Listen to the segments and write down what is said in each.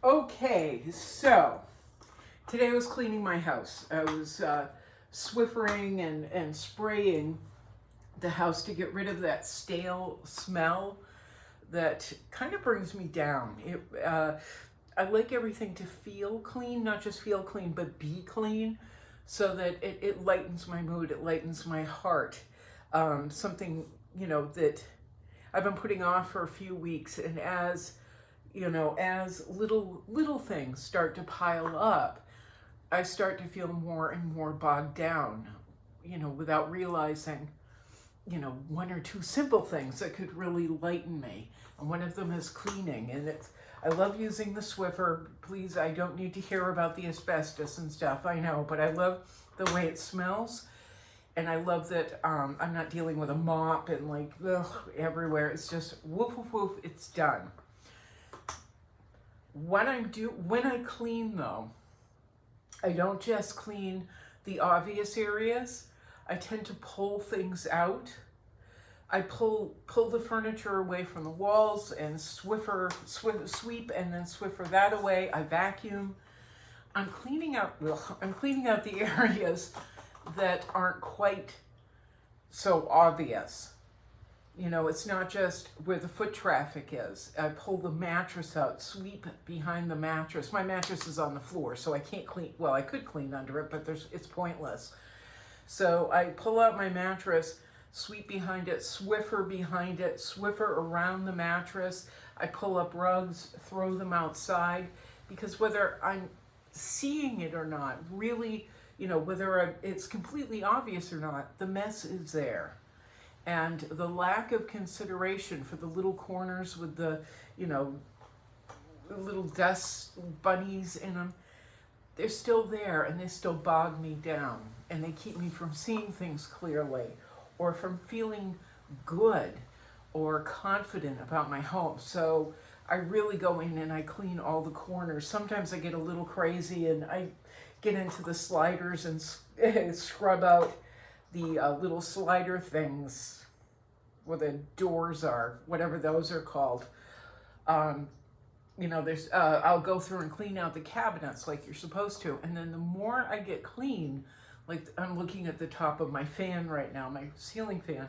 Okay, so today I was cleaning my house. I was Swiffering and spraying the house to get rid of that stale smell that kind of brings me down. I like everything to feel clean, not just feel clean, but be clean, so that it lightens my mood, it lightens my heart. Something, that I've been putting off for a few weeks, and as little things start to pile up, I start to feel more and more bogged down, without realizing, one or two simple things that could really lighten me. And one of them is cleaning. And I love using the Swiffer. Please, I don't need to hear about the asbestos and stuff, I know, but I love the way it smells. And I love that I'm not dealing with a mop and like, ugh, everywhere. It's just woof, woof, woof, it's done. When I clean though, I don't just clean the obvious areas. I tend to pull things out. I pull the furniture away from the walls and sweep and then Swiffer that away. I vacuum. I'm cleaning out the areas that aren't quite so obvious. It's not just where the foot traffic is. I pull the mattress out, sweep behind the mattress. My mattress is on the floor, so I can't clean. Well, I could clean under it, but it's pointless. So I pull out my mattress, sweep behind it, Swiffer around the mattress. I pull up rugs, throw them outside, because whether I'm seeing it or not, really, whether it's completely obvious or not, the mess is there. And the lack of consideration for the little corners with the, little dust bunnies in them, they're still there, and they still bog me down, and they keep me from seeing things clearly or from feeling good or confident about my home. So I really go in and I clean all the corners. Sometimes I get a little crazy and I get into the sliders and scrub out the little slider things where the doors are, whatever those are called. I'll go through and clean out the cabinets like you're supposed to. And then the more I get clean, like I'm looking at the top of my fan right now, my ceiling fan,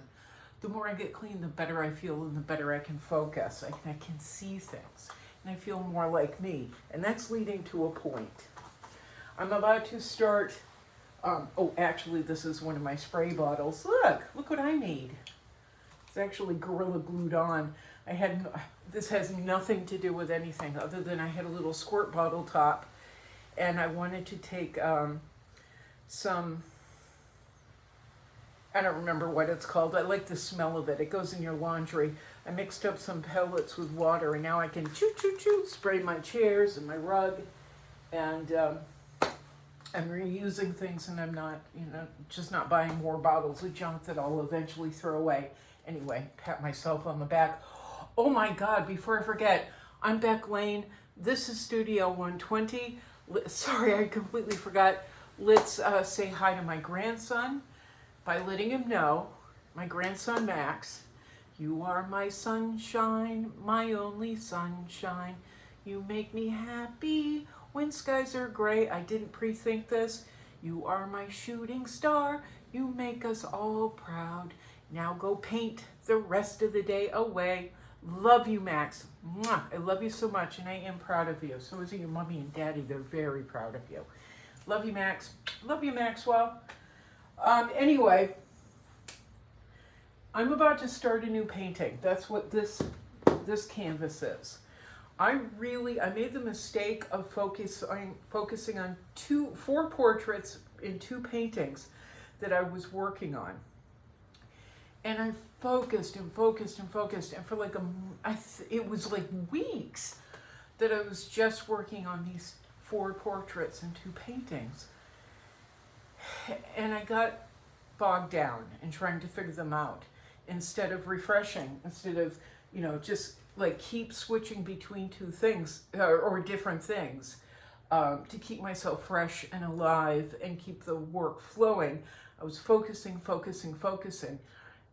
the more I get clean, the better I feel and the better I can focus. I can see things and I feel more like me. And that's leading to a point. I'm about to start, actually this is one of my spray bottles. Look what I made. It's actually Gorilla Glued on. This has nothing to do with anything other than I had a little squirt bottle top, and I wanted to take some, I don't remember what it's called. I like the smell of it. It goes in your laundry. I mixed up some pellets with water, and now I can spray my chairs and my rug, and I'm reusing things, and I'm not, just not buying more bottles of junk that I'll eventually throw away. Anyway, pat myself on the back. Oh my God, before I forget, I'm Beck Lane. This is Studio 120. Sorry, I completely forgot. Let's say hi to my grandson by letting him know, my grandson Max, you are my sunshine, my only sunshine. You make me happy when skies are gray. I didn't pre-think this. You are my shooting star. You make us all proud. Now go paint the rest of the day away. Love you, Max. Mwah. I love you so much, and I am proud of you. So is your mommy and daddy. They're very proud of you. Love you, Max. Love you, Maxwell. Anyway, I'm about to start a new painting. That's what this canvas is. I made the mistake of focusing on 4 portraits in 2 paintings that I was working on. And I focused, and for like it was like weeks that I was just working on these 4 portraits and 2 paintings. And I got bogged down in trying to figure them out instead of refreshing, instead of, just like keep switching between 2 things or different things to keep myself fresh and alive and keep the work flowing. I was focusing.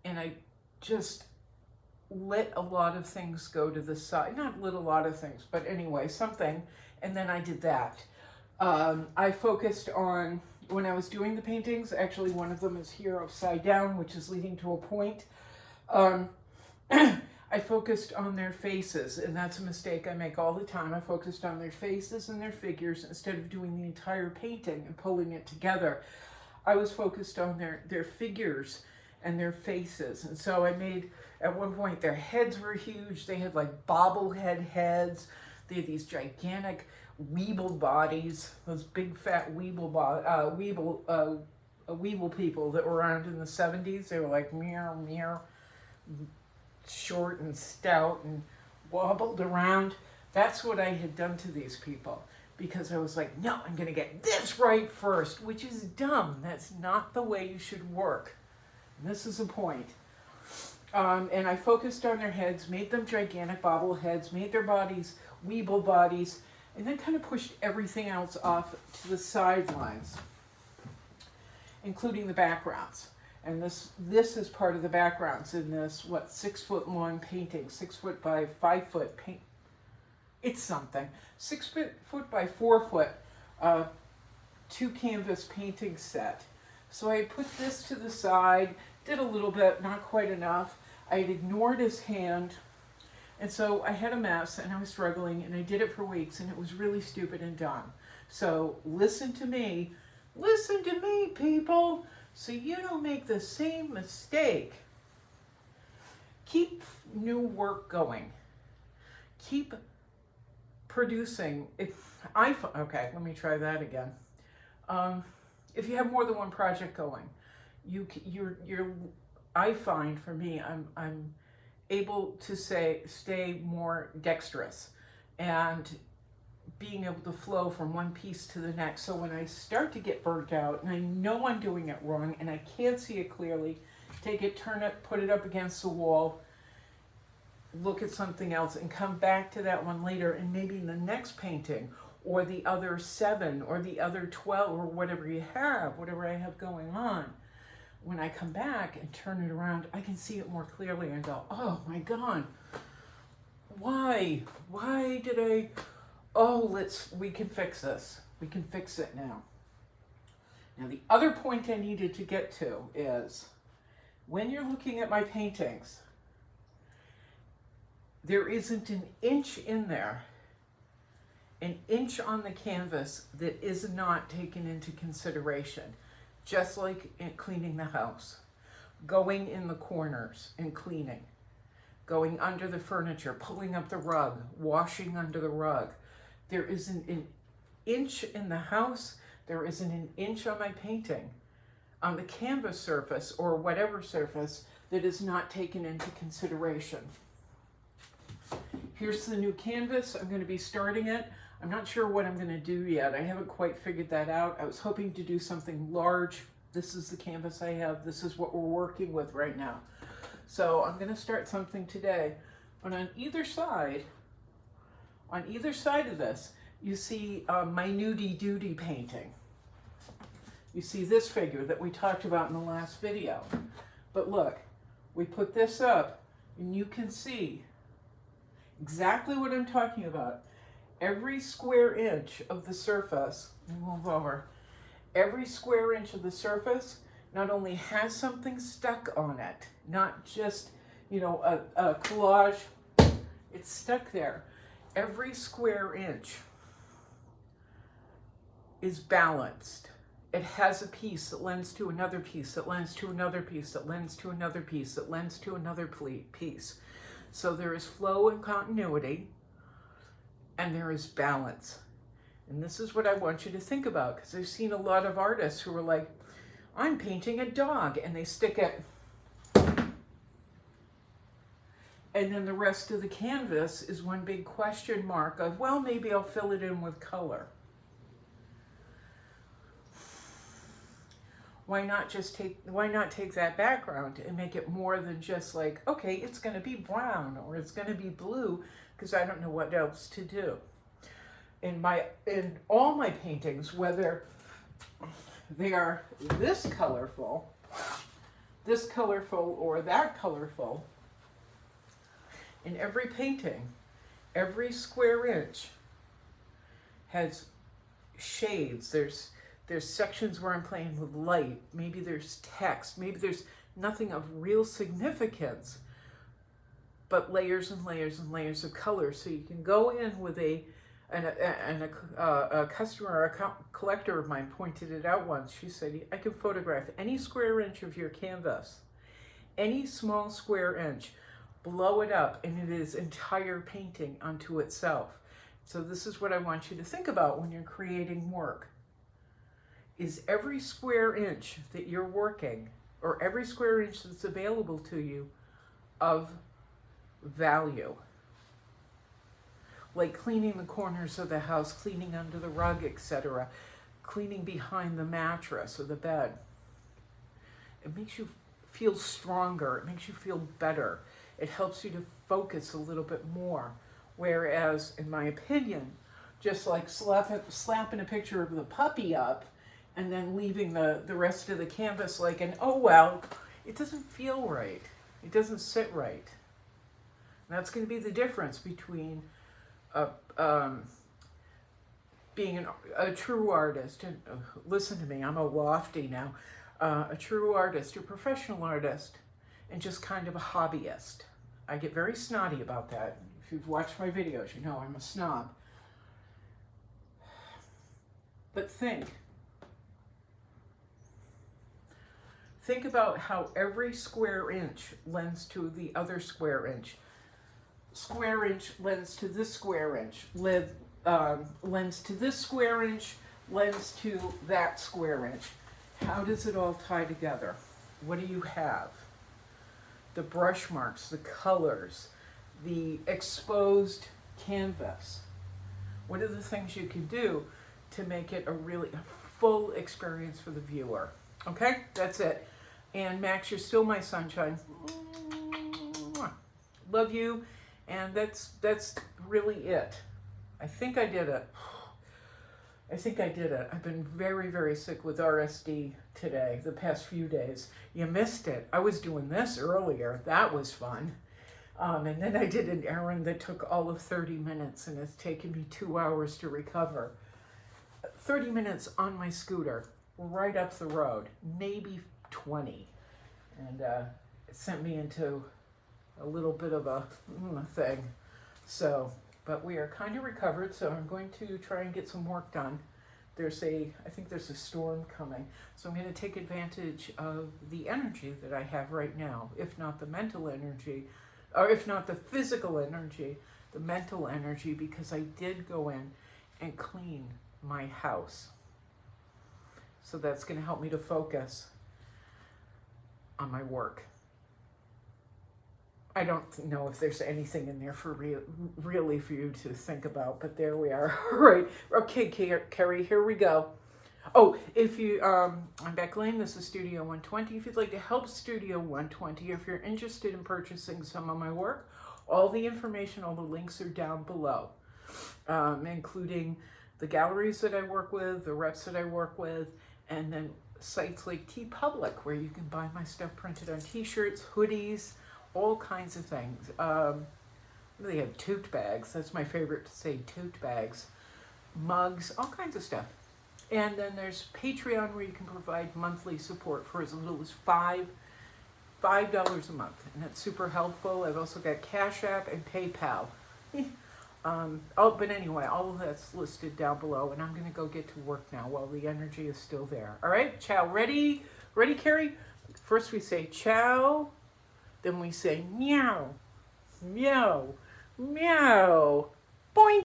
And I just let a lot of things go to the side. Not let a lot of things, but anyway, something. And then I did that. I focused on, when I was doing the paintings, actually one of them is here upside down, which is leading to a point. I focused on their faces, and that's a mistake I make all the time. I focused on their faces and their figures instead of doing the entire painting and pulling it together. I was focused on their figures and their faces. And so I made, at one point, their heads were huge. They had like bobblehead heads. They had these gigantic weeble bodies, those big fat weeble people that were around in the 70s. They were like meow, meow, short and stout and wobbled around. That's what I had done to these people, because I was like, no, I'm going to get this right first, which is dumb. That's not the way you should work. And this is a point. And I focused on their heads, made them gigantic bobbleheads, made their bodies weeble bodies, and then kind of pushed everything else off to the sidelines, including the backgrounds. And this is part of the backgrounds in this, 6 foot long painting, 6 foot by 5 foot paint. It's something. 6 foot by 4 foot, 2 canvas painting set. So I put this to the side, did a little bit, not quite enough. I had ignored his hand. And so I had a mess and I was struggling, and I did it for weeks, and it was really stupid and dumb. So listen to me, people, so you don't make the same mistake. Keep new work going. Keep producing. Okay, let me try that again. If you have more than one project going, I find, for me, I'm able to stay more dexterous and being able to flow from one piece to the next. So when I start to get burnt out and I know I'm doing it wrong and I can't see it clearly, take it, turn it, put it up against the wall, look at something else, and come back to that one later, and maybe in the next painting, or the other 7 or the other 12 or whatever I have going on. When I come back and turn it around, I can see it more clearly and go, oh my God, why did I, we can fix this. We can fix it now. Now the other point I needed to get to is, when you're looking at my paintings, there isn't an inch in there, an inch on the canvas that is not taken into consideration. Just like in cleaning the house, going in the corners and cleaning, going under the furniture, pulling up the rug, washing under the rug. There isn't an inch in the house, there isn't an inch on my painting, on the canvas surface or whatever surface, that is not taken into consideration. Here's the new canvas. I'm going to be starting it. I'm not sure what I'm going to do yet. I haven't quite figured that out. I was hoping to do something large. This is the canvas I have. This is what we're working with right now. So I'm going to start something today. And on either side of this, you see my nudie doodie painting. You see this figure that we talked about in the last video. But look, we put this up and you can see exactly what I'm talking about. Every square inch of the surface, move over, every square inch of the surface not only has something stuck on it, not just, a collage, it's stuck there. Every square inch is balanced. It has a piece that lends to another piece, that lends to another piece, that lends to another piece, that lends to another piece. So there is flow and continuity, and there is balance. And this is what I want you to think about, because I've seen a lot of artists who are like, I'm painting a dog, and they stick it, and then the rest of the canvas is one big question mark of, well, maybe I'll fill it in with color. Why not take that background and make it more than just like, okay, it's going to be brown or it's going to be blue, because I don't know what else to do. In all my paintings, whether they are this colorful or that colorful, In every painting, every square inch has shades. There's sections where I'm playing with light. Maybe there's text. Maybe there's nothing of real significance, but layers and layers and layers of color. So you can go in with a customer or a collector of mine pointed it out once. She said, I can photograph any square inch of your canvas, any small square inch, blow it up, and it is entire painting unto itself. So this is what I want you to think about when you're creating work. Is every square inch that you're working, or every square inch that's available to you, of value? Like cleaning the corners of the house, cleaning under the rug, etc., cleaning behind the mattress or the bed. It makes you feel stronger. It makes you feel better. It helps you to focus a little bit more. Whereas, in my opinion, just like slapping a picture of the puppy up and then leaving the rest of the canvas like an, oh well, it doesn't feel right. It doesn't sit right. And that's going to be the difference between being a true artist, and listen to me, I'm a lofty now, a true artist, a professional artist, and just kind of a hobbyist. I get very snotty about that. If you've watched my videos, you know I'm a snob. But think about how every square inch lends to the other square inch. Square inch lends to this square inch, lends to this square inch, lends to that square inch. How does it all tie together? What do you have? The brush marks, the colors, the exposed canvas. What are the things you can do to make it a full experience for the viewer? Okay, that's it. And Max, you're still my sunshine. Love you. And that's really it. I think I did it. I've been very, very sick with RSD today, the past few days. You missed it. I was doing this earlier. That was fun. And then I did an errand that took all of 30 minutes, and it's taken me 2 hours to recover. 30 minutes on my scooter, right up the road, maybe 20. And it sent me into a little bit of a thing. So, but we are kind of recovered, so I'm going to try and get some work done. I think there's a storm coming, so I'm going to take advantage of the energy that I have right now, if not the mental energy, or if not the physical energy, the mental energy, because I did go in and clean my house. So that's going to help me to focus on my work. I don't know if there's anything in there for really for you to think about, but there we are. All right. Okay, Carrie, here we go. Oh, if you, I'm Beck Lane, this is Studio 120. If you'd like to help Studio 120, if you're interested in purchasing some of my work, all the information, all the links are down below, including the galleries that I work with, the reps that I work with, and then sites like TeePublic, where you can buy my stuff printed on t-shirts, hoodies, all kinds of things. They have tote bags. That's my favorite to say, tote bags. Mugs, all kinds of stuff. And then there's Patreon, where you can provide monthly support for as little as $5 a month. And that's super helpful. I've also got Cash App and PayPal. But anyway, all of that's listed down below. And I'm going to go get to work now while the energy is still there. All right, ciao. Ready? Ready, Carrie? First we say ciao. Then we say meow, meow, meow, boing.